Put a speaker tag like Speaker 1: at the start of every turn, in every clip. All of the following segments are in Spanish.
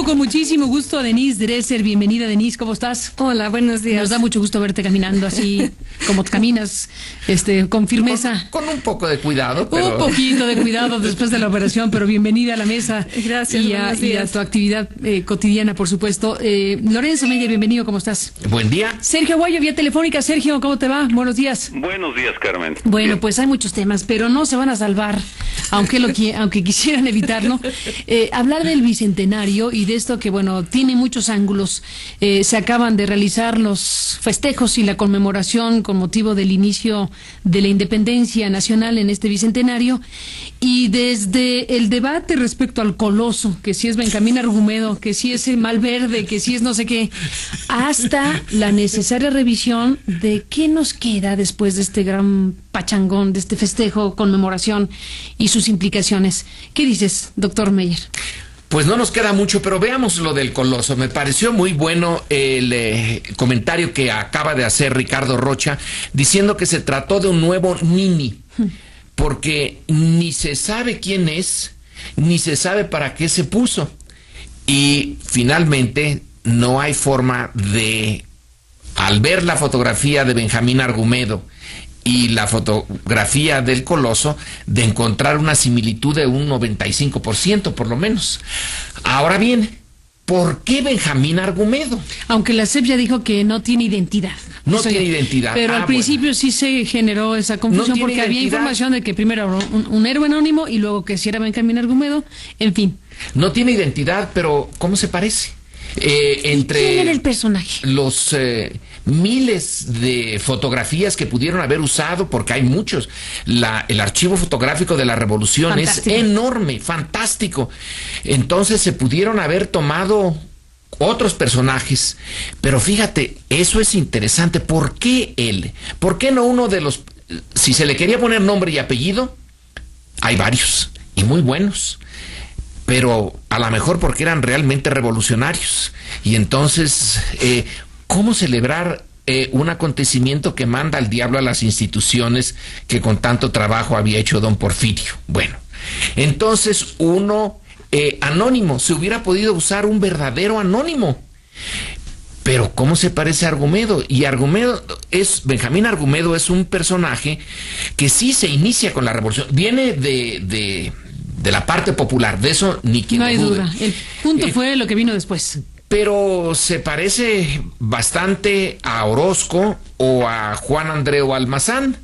Speaker 1: Saludo con muchísimo gusto a Denise Dresser. Bienvenida, Denise, ¿cómo estás?
Speaker 2: Hola, buenos días.
Speaker 1: Nos da mucho gusto verte caminando así, como caminas, con firmeza.
Speaker 3: Con un poco de cuidado, pero...
Speaker 1: Un poquito de cuidado después de la operación, pero bienvenida a la mesa.
Speaker 2: Gracias,
Speaker 1: y a tu actividad cotidiana, por supuesto. Lorenzo Meyer, bienvenido, ¿cómo estás?
Speaker 3: Buen día.
Speaker 1: Sergio Aguayo, vía telefónica. Sergio, ¿cómo te va? Buenos días.
Speaker 4: Buenos días, Carmen.
Speaker 1: Bueno, pues hay muchos temas, pero no se van a salvar, aunque quisieran evitarlo. Hablar del Bicentenario y de esto que, bueno, tiene muchos ángulos. Se acaban de realizar los festejos y la conmemoración con motivo del inicio de la independencia nacional en este Bicentenario. Y desde el debate respecto al Coloso, que si es Benjamín Argumedo, que si es el Malverde, que si es no sé qué, hasta la necesaria revisión de qué nos queda después de este gran pachangón, de este festejo, conmemoración y sus implicaciones. ¿Qué dices, doctor Meyer?
Speaker 3: Pues no nos queda mucho, pero veamos lo del Coloso. Me pareció muy bueno el comentario que acaba de hacer Ricardo Rocha, diciendo que se trató de un nuevo Nini, porque ni se sabe quién es, ni se sabe para qué se puso. Y finalmente no hay forma de, al ver la fotografía de Benjamín Argumedo y la fotografía del Coloso, de encontrar una similitud de un 95% por lo menos. Ahora bien, ¿por qué Benjamín Argumedo?
Speaker 1: Aunque la SEP ya dijo que no tiene identidad.
Speaker 3: No tiene identidad.
Speaker 1: Pero al principio sí se generó esa confusión porque
Speaker 3: identidad.
Speaker 1: Había información de que primero era un héroe anónimo y luego que si era Benjamín Argumedo, en fin.
Speaker 3: No tiene identidad, pero ¿cómo se parece? Entre
Speaker 1: ¿quién era el personaje?
Speaker 3: Los miles de fotografías que pudieron haber usado, porque hay muchos. El archivo fotográfico de la Revolución
Speaker 1: Fantástico.
Speaker 3: Es enorme, fantástico. Entonces se pudieron haber tomado otros personajes, pero fíjate, eso es interesante. ¿Por qué él? ¿Por qué no uno de los... Si se le quería poner nombre y apellido, hay varios, y muy buenos, pero a lo mejor porque eran realmente revolucionarios. Y entonces, ¿cómo celebrar un acontecimiento que manda al diablo a las instituciones que con tanto trabajo había hecho don Porfirio? Bueno, entonces uno anónimo, se hubiera podido usar un verdadero anónimo. Pero ¿cómo se parece a Argumedo? Y Benjamín Argumedo es un personaje que sí se inicia con la revolución. Viene de la parte popular, de eso ni quien
Speaker 1: no hay
Speaker 3: dude.
Speaker 1: duda. El punto fue lo que vino después.
Speaker 3: Pero se parece bastante a Orozco o a Juan Andreu Almazán,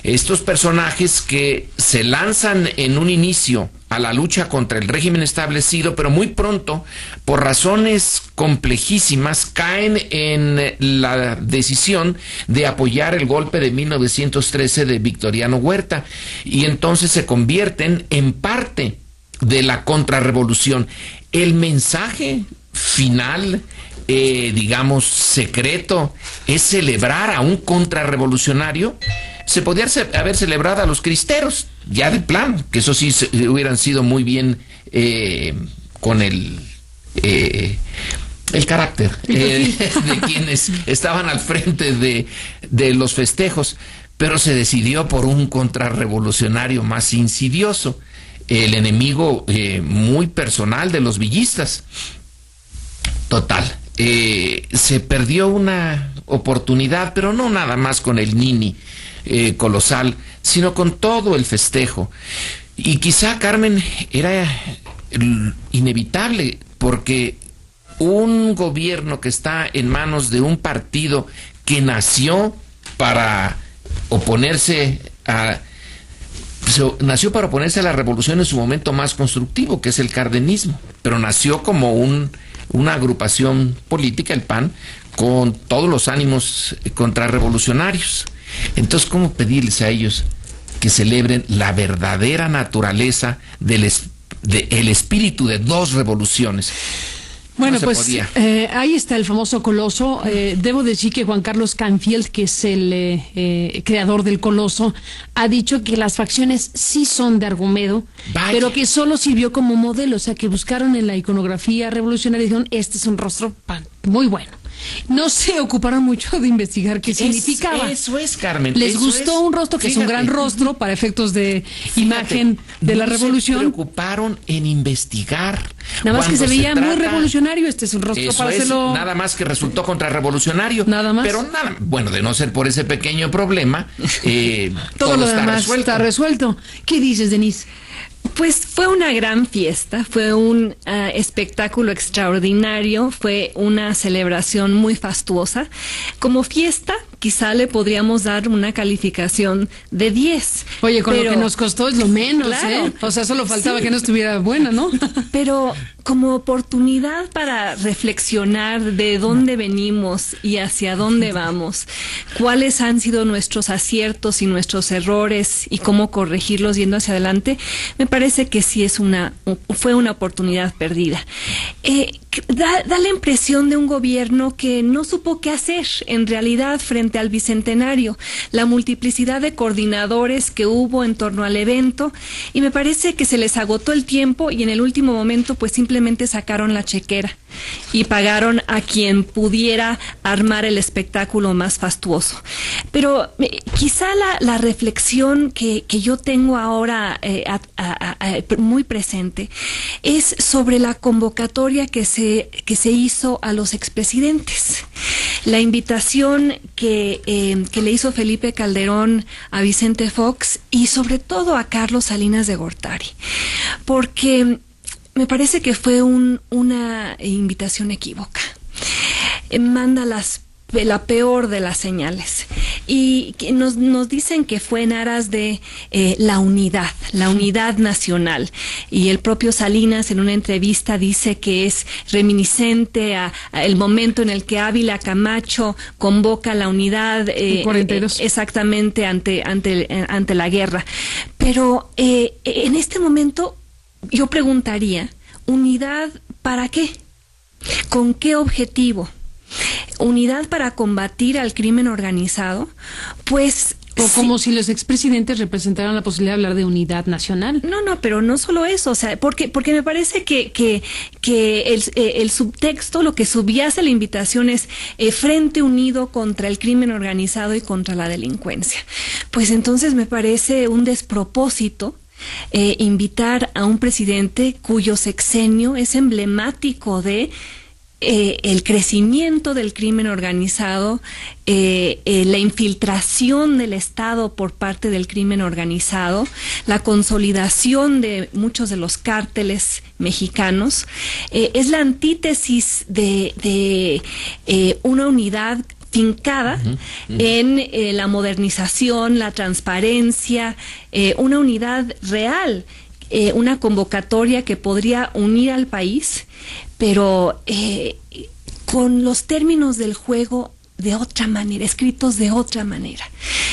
Speaker 3: estos personajes que se lanzan en un inicio a la lucha contra el régimen establecido, pero muy pronto, por razones complejísimas, caen en la decisión de apoyar el golpe de 1913 de Victoriano Huerta, y entonces se convierten en parte de la contrarrevolución. El mensaje final, digamos, secreto, es celebrar a un contrarrevolucionario. Se podía haber celebrado a los cristeros, ya de plano, que eso sí hubieran sido muy bien con el carácter de quienes estaban al frente de los festejos, pero se decidió por un contrarrevolucionario más insidioso, el enemigo muy personal de los villistas. Total, se perdió una oportunidad, pero no nada más con el Nini colosal, sino con todo el festejo. Y quizá, Carmen, era inevitable, porque un gobierno que está en manos de un partido que nació para oponerse a la revolución en su momento más constructivo, que es el cardenismo, pero nació como una agrupación política, el PAN, con todos los ánimos contrarrevolucionarios. Entonces, ¿cómo pedirles a ellos que celebren la verdadera naturaleza del espíritu de dos revoluciones?
Speaker 1: Bueno,
Speaker 3: no
Speaker 1: pues ahí está el famoso Coloso. Debo decir que Juan Carlos Canfield, que es el creador del Coloso, ha dicho que las facciones sí son de Argumedo,
Speaker 3: Vaya.
Speaker 1: pero que solo sirvió como modelo, o sea, que buscaron en la iconografía revolucionaria y dijeron, este es un rostro muy bueno. No se ocuparon mucho de investigar qué significaba.
Speaker 3: Eso es, Carmen.
Speaker 1: Les gustó un rostro que es un gran rostro para efectos de imagen de la revolución.
Speaker 3: Se preocuparon en investigar.
Speaker 1: Nada más que se veía muy revolucionario. Este es un rostro para hacerlo.
Speaker 3: Nada más que resultó contrarrevolucionario.
Speaker 1: Nada más.
Speaker 3: Pero nada, bueno, de no ser por ese pequeño problema,
Speaker 1: todo lo demás está resuelto. ¿Qué dices, Denise?
Speaker 2: Pues fue una gran fiesta, fue un espectáculo extraordinario, fue una celebración muy fastuosa. Como fiesta, quizá le podríamos dar una calificación de 10.
Speaker 1: Oye, con lo que nos costó es lo menos,
Speaker 2: claro,
Speaker 1: ¿eh? O sea, solo faltaba que no estuviera buena, ¿no?
Speaker 2: Pero como oportunidad para reflexionar de dónde venimos y hacia dónde vamos, cuáles han sido nuestros aciertos y nuestros errores y cómo corregirlos yendo hacia adelante, me parece que sí fue una oportunidad perdida. Da la impresión de un gobierno que no supo qué hacer en realidad frente al Bicentenario, la multiplicidad de coordinadores que hubo en torno al evento, y me parece que se les agotó el tiempo y en el último momento pues simplemente sacaron la chequera y pagaron a quien pudiera armar el espectáculo más fastuoso. Pero quizá la reflexión que yo tengo ahora muy presente es sobre la convocatoria que se hizo a los expresidentes. La invitación que le hizo Felipe Calderón a Vicente Fox y sobre todo a Carlos Salinas de Gortari, porque me parece que fue una invitación equívoca. Manda la peor de las señales y que nos dicen que fue en aras de la unidad nacional, y el propio Salinas en una entrevista dice que es reminiscente a el momento en el que Ávila Camacho convoca la unidad
Speaker 1: 42.
Speaker 2: Exactamente ante la guerra, pero en este momento yo preguntaría, ¿unidad para qué? ¿Con qué objetivo? ¿Unidad para combatir al crimen organizado? Pues
Speaker 1: o como si los expresidentes representaran la posibilidad de hablar de unidad nacional.
Speaker 2: No, pero no solo eso, o sea, porque me parece que el subtexto, lo que subyace a la invitación es frente unido contra el crimen organizado y contra la delincuencia. Pues entonces me parece un despropósito invitar a un presidente cuyo sexenio es emblemático de el crecimiento del crimen organizado, la infiltración del Estado por parte del crimen organizado, la consolidación de muchos de los cárteles mexicanos. Es la antítesis de una unidad fincada en la modernización, la transparencia, una unidad real, una convocatoria que podría unir al país, pero con los términos del juego de otra manera, escritos de otra manera.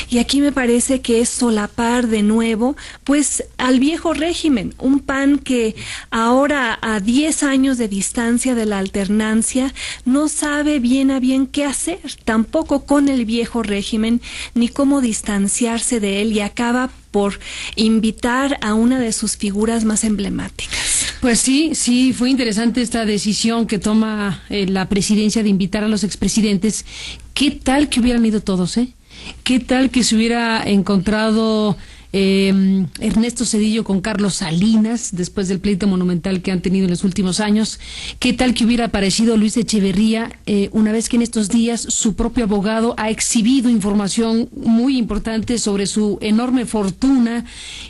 Speaker 2: Y aquí me parece que es solapar de nuevo, pues, al viejo régimen, un PAN que ahora a 10 años de distancia de la alternancia no sabe bien a bien qué hacer, tampoco con el viejo régimen, ni cómo distanciarse de él, y acaba por invitar a una de sus figuras más emblemáticas.
Speaker 1: Pues sí, fue interesante esta decisión que toma la presidencia de invitar a los expresidentes. ¿Qué tal que hubieran ido todos, eh? ¿Qué tal que se hubiera encontrado Ernesto Zedillo con Carlos Salinas después del pleito monumental que han tenido en los últimos años? ¿Qué tal que hubiera aparecido Luis Echeverría una vez que en estos días su propio abogado ha exhibido información muy importante sobre su enorme fortuna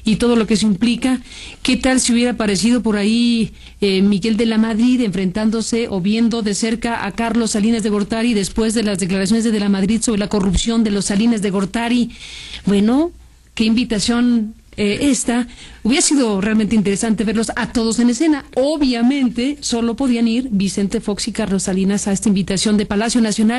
Speaker 1: y todo lo que eso implica? ¿Qué tal si hubiera aparecido por ahí Miguel de la Madrid enfrentándose o viendo de cerca a Carlos Salinas de Gortari después de las declaraciones de la Madrid sobre la corrupción de los Salinas de Gortari? Bueno, qué invitación esta. Hubiera sido realmente interesante verlos a todos en escena. Obviamente solo podían ir Vicente Fox y Carlos Salinas a esta invitación de Palacio Nacional.